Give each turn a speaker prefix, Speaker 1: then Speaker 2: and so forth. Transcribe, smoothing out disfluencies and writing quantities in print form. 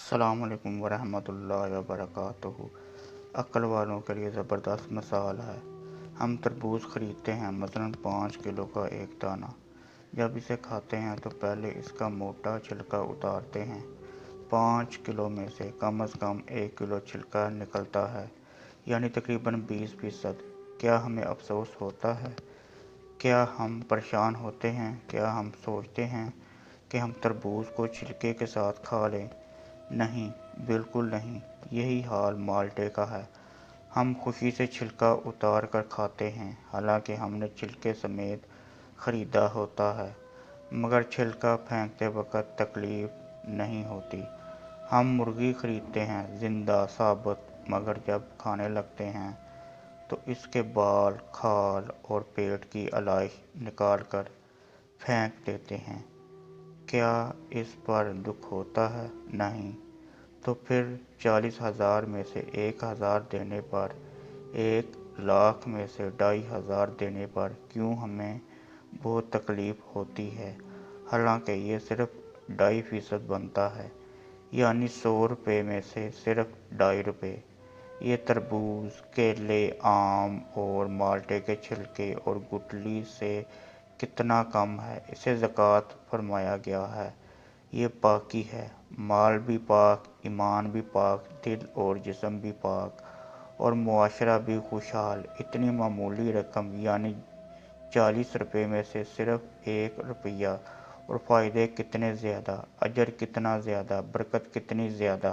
Speaker 1: السلام علیکم ورحمۃ اللہ وبرکاتہ۔ عقل والوں کے لیے زبردست مثال ہے۔ ہم تربوز خریدتے ہیں، مثلاً 5 کلو کا ایک دانہ۔ جب اسے کھاتے ہیں تو پہلے اس کا موٹا چھلکا اتارتے ہیں۔ 5 کلو میں سے کم از کم 1 کلو چھلکا نکلتا ہے، یعنی تقریباً 20%۔ کیا ہمیں افسوس ہوتا ہے؟ کیا ہم پریشان ہوتے ہیں؟ کیا ہم سوچتے ہیں کہ ہم تربوز کو چھلکے کے ساتھ کھا لیں؟ نہیں، بالکل نہیں۔ یہی حال مالٹے کا ہے۔ ہم خوشی سے چھلکا اتار کر کھاتے ہیں، حالانکہ ہم نے چھلکے سمیت خریدا ہوتا ہے، مگر چھلکا پھینکتے وقت تکلیف نہیں ہوتی۔ ہم مرغی خریدتے ہیں، زندہ ثابت، مگر جب کھانے لگتے ہیں تو اس کے بال، کھال اور پیٹ کی علائش نکال کر پھینک دیتے ہیں۔ کیا اس پر دکھ ہوتا ہے؟ نہیں۔ تو پھر 40,000 میں سے 1,000 دینے پر، 1,00,000 میں سے 2,500 دینے پر کیوں ہمیں بہت تکلیف ہوتی ہے، حالانکہ یہ صرف 2.5% بنتا ہے، یعنی 100 روپے میں سے صرف 2.5 روپے۔ یہ تربوز، کیلے، آم اور مالٹے کے چھلکے اور گٹلی سے کتنا کم ہے۔ اسے زکوٰۃ فرمایا گیا ہے۔ یہ پاکی ہے۔ مال بھی پاک، ایمان بھی پاک، دل اور جسم بھی پاک، اور معاشرہ بھی خوشحال۔ اتنی معمولی رقم، یعنی 40 روپے میں سے صرف 1 روپیہ، اور فائدے کتنے زیادہ، اجر کتنا زیادہ، برکت کتنی زیادہ۔